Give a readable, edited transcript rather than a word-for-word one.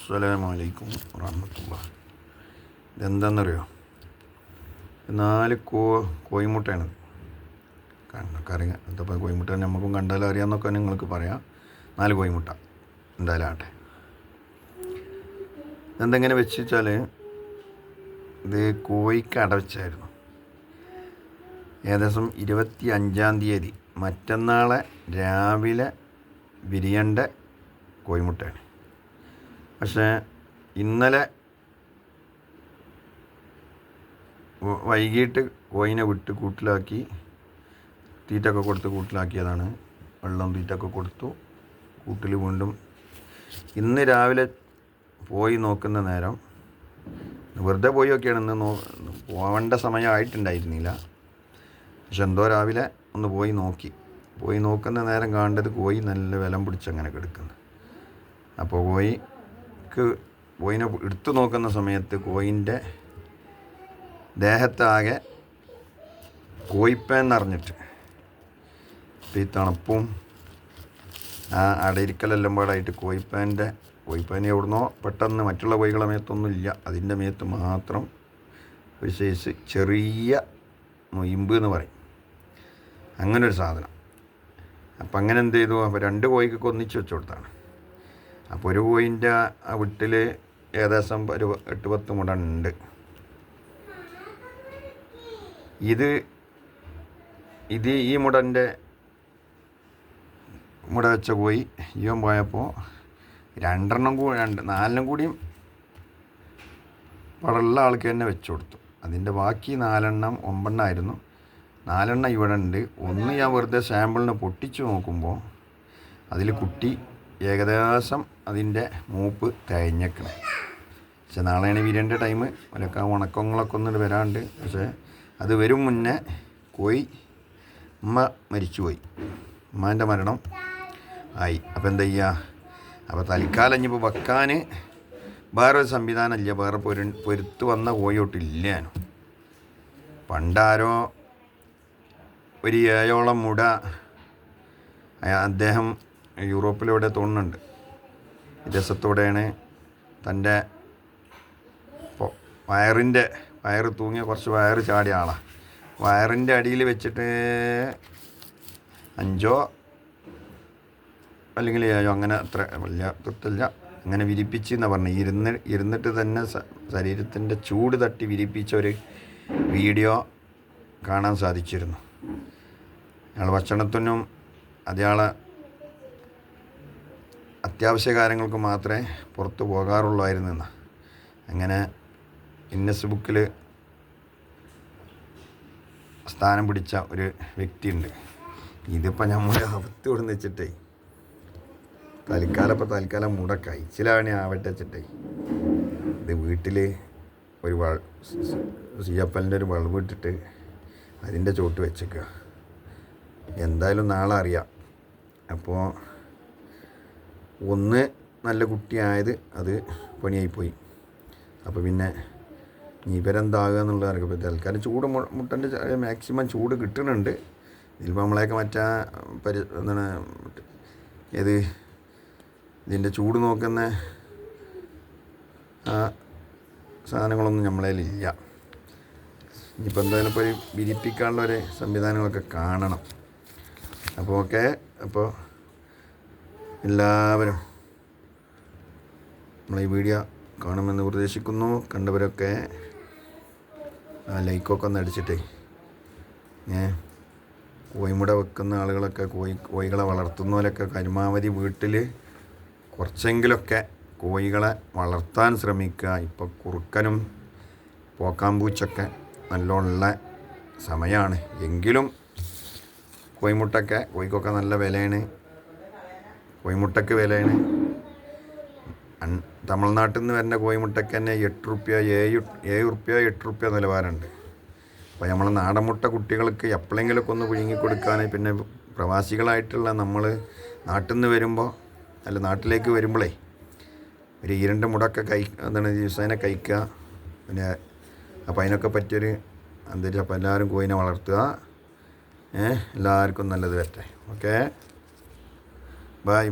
അസ്സലാമലൈക്കും വറഹ്മത്തുള്ളാഹി. ഇതെന്താണെന്നറിയോ? 4 കോഴിമുട്ടയാണ്. കണക്കറിയാം എന്തപ്പോൾ കോഴിമുട്ട നമുക്കും കണ്ടാലും അറിയാമെന്നൊക്കെ നിങ്ങൾക്ക് പറയാം. 4 കോഴിമുട്ട എന്തായാലും ആട്ടെ. ഇതെന്തെങ്ങനെ വെച്ച് വെച്ചാൽ ഇത് കോഴിക്ക് അടവച്ചായിരുന്നു. ഏകദേശം 25-ാം തീയതി മറ്റന്നാളെ രാവിലെ വിരിയേണ്ട കോഴിമുട്ടയാണ്. പക്ഷേ ഇന്നലെ വൈകിട്ട് കോഴിനെ വിട്ട് കൂട്ടിലാക്കി തീറ്റൊക്കെ കൊടുത്ത് കൂട്ടിലാക്കിയതാണ്. വെള്ളം തീറ്റൊക്കെ കൊടുത്തു കൂട്ടിൽ വീണ്ടും ഇന്ന് രാവിലെ പോയി നോക്കുന്ന നേരം വെറുതെ പോയി നോക്കിയാണ്. ഇന്ന് പോവേണ്ട സമയമായിട്ടുണ്ടായിരുന്നില്ല. പക്ഷെ എന്തോ രാവിലെ ഒന്ന് പോയി നോക്കുന്ന നേരം കാണേണ്ടത് കോഴി നല്ല വിലം പിടിച്ചങ്ങനെ കിടക്കുന്നു. അപ്പോൾ കോഴിനെ എടുത്തു നോക്കുന്ന സമയത്ത് കോഴിൻ്റെ ദേഹത്താകെ കോഴിപ്പാൻ നിറഞ്ഞിട്ട് ഈ തണുപ്പും ആ അടയിരിക്കലെല്ലാം പാടായിട്ട് കോഴിപ്പാൻ എവിടുന്നോ പെട്ടെന്ന് മറ്റുള്ള കോഴികളുടെ മേത്തൊന്നും ഇല്ല, അതിൻ്റെ മേത്ത് മാത്രം ഒരു സൈസ് ചെറിയ നൊയിമ്പ് എന്ന് പറയും, അങ്ങനൊരു സാധനം. അപ്പം അങ്ങനെ എന്ത് ചെയ്തു? അപ്പോൾ 2 കോഴിക്കൊക്കെ ഒന്നിച്ച് വെച്ച് കൊടുത്താണ്. അപ്പോൾ ഒരു കോഴിൻ്റെ ആ വീട്ടിൽ ഏകദേശം ഒരു 8-10 മുട ഉണ്ട്. ഈ മുട വെച്ച കോഴി ഇവൻ പോയപ്പോൾ 4 കൂടിയും പടമുള്ള ആൾക്ക് തന്നെ വെച്ച് കൊടുത്തു. അതിൻ്റെ ബാക്കി 9 ആയിരുന്നു. 4 ഇവിടെ ഉണ്ട്. ഒന്ന് ഞാൻ വെറുതെ സാമ്പിളിന് പൊട്ടിച്ച് നോക്കുമ്പോൾ അതിൽ കുട്ടി ഏകദേശം അതിൻ്റെ മൂപ്പ് തേഞ്ഞേക്കണം. പക്ഷെ നാളെയാണ് വിരിയേണ്ട ടൈം. അതിലൊക്കെ ഉണക്കങ്ങളൊക്കെ ഒന്നിട്ട് വരാണ്ട്. പക്ഷേ അത് വരും മുന്നേ ഉമ്മ മരിച്ചുപോയി. ഉമ്മാൻ്റെ മരണം ആയി. അപ്പോൾ എന്താ ചെയ്യുക? അപ്പോൾ തൽക്കാലം ഇനിയിപ്പോൾ വെക്കാൻ വേറൊരു സംവിധാനം ഇല്ല. വേറെ പൊരുത്ത് വന്ന കോഴിയോട്ടില്ലേനു. പണ്ടാരോ ഒരു 7ഓളം മുട അദ്ദേഹം യൂറോപ്പിലൂടെ തോന്നുന്നുണ്ട് രസത്തോടെയാണ് തൻ്റെ വയറ് തൂങ്ങിയ കുറച്ച് വയറ് ചാടിയ ആളാണ്. വയറിൻ്റെ അടിയിൽ വെച്ചിട്ട് 5 അല്ലെങ്കിൽ 7 അങ്ങനെ അത്ര വലിയ തൊട്ടില്ല, അങ്ങനെ വിരിപ്പിച്ച് എന്നാണ് പറഞ്ഞത്. ഇരുന്നിട്ട് തന്നെ ശരീരത്തിൻ്റെ ചൂട് തട്ടി വിരിപ്പിച്ച ഒരു വീഡിയോ കാണാൻ സാധിച്ചിരുന്നു. അയാൾ ഭക്ഷണത്തിനും അയാളെ അത്യാവശ്യ കാര്യങ്ങൾക്ക് മാത്രമേ പുറത്ത് പോകാറുള്ളായിരുന്നു. അങ്ങനെ ഗിന്നസ് ബുക്കിൽ സ്ഥാനം പിടിച്ച ഒരു വ്യക്തിയുണ്ട്. ഇതിപ്പോൾ നമ്മൾ അകത്ത് കൊടുന്ന് വെച്ചിട്ടേ തൽക്കാലം മുട കഴിച്ചിലാണ് ആവട്ടെ വെച്ചിട്ടേ ഇത് വീട്ടിൽ ഒരു സിയപ്പലിൻ്റെ ഒരു ബൾബ് ഇട്ടിട്ട് അതിൻ്റെ ചോട്ട് വെച്ചേക്കുക. എന്തായാലും നാളെ അറിയാം. അപ്പോൾ ഒന്ന് നല്ല കുട്ടിയായത് അത് പണിയായിപ്പോയി. അപ്പോൾ പിന്നെ ഇവരെന്താകുക എന്നുള്ളതാണ്. ഇപ്പോൾ തൽക്കാലം ചൂട് മുട്ടൻ്റെ മാക്സിമം ചൂട് കിട്ടുന്നുണ്ട്. ഇതിലിപ്പോൾ നമ്മളെയൊക്കെ എന്താണ് ഇതിൻ്റെ ചൂട് നോക്കുന്ന ആ സാധനങ്ങളൊന്നും നമ്മളതിലില്ല. ഇനിയിപ്പോൾ എന്തായാലും ഇപ്പോൾ വിരിപ്പിക്കാനുള്ളൊരു സംവിധാനങ്ങളൊക്കെ കാണണം. അപ്പോൾ ഓക്കെ. അപ്പോൾ എല്ലാവരും നമ്മളെ ഈ വീഡിയോ കാണുമെന്ന് പ്രതീക്ഷിക്കുന്നു. കണ്ടവരൊക്കെ ലൈക്കൊക്കെ ഒന്ന് അടിച്ചിട്ടേ കോഴിമുട വെക്കുന്ന ആളുകളൊക്കെ കോഴികളെ വളർത്തുന്നവരൊക്കെ പരമാവധി വീട്ടിൽ കുറച്ചെങ്കിലൊക്കെ കോഴികളെ വളർത്താൻ ശ്രമിക്കുക. ഇപ്പോൾ കുറുക്കനും പോക്കാമ്പൂച്ചൊക്കെ നല്ലോണമുള്ള സമയമാണ്. എങ്കിലും കോഴിക്കൊക്കെ നല്ല വിലയാണ്. കോഴിമുട്ടയ്ക്ക് വിലയാണ്. തമിഴ്നാട്ടിൽ നിന്ന് വരുന്ന കോഴിമുട്ടയ്ക്ക് തന്നെ 8 രൂപ 7 രൂപ 8 രൂപ നിലവാരമുണ്ട്. അപ്പോൾ നമ്മളെ നാടൻ മുട്ട കുട്ടികൾക്ക് എപ്പോഴെങ്കിലുമൊക്കെ ഒന്ന് പുഴുങ്ങി കൊടുക്കാൻ, പിന്നെ പ്രവാസികളായിട്ടുള്ള നമ്മൾ നാട്ടിലേക്ക് വരുമ്പോഴേ ഒരു 2 മുടയൊക്കെ ദിവസേന കഴിക്കുക. പിന്നെ അപ്പോൾ അതിനൊക്കെ പറ്റിയൊരു അന്തരീക്ഷം. അപ്പോൾ എല്ലാവരും കോഴിനെ വളർത്തുക. എല്ലാവർക്കും നല്ലത് വരട്ടെ. Okay, by.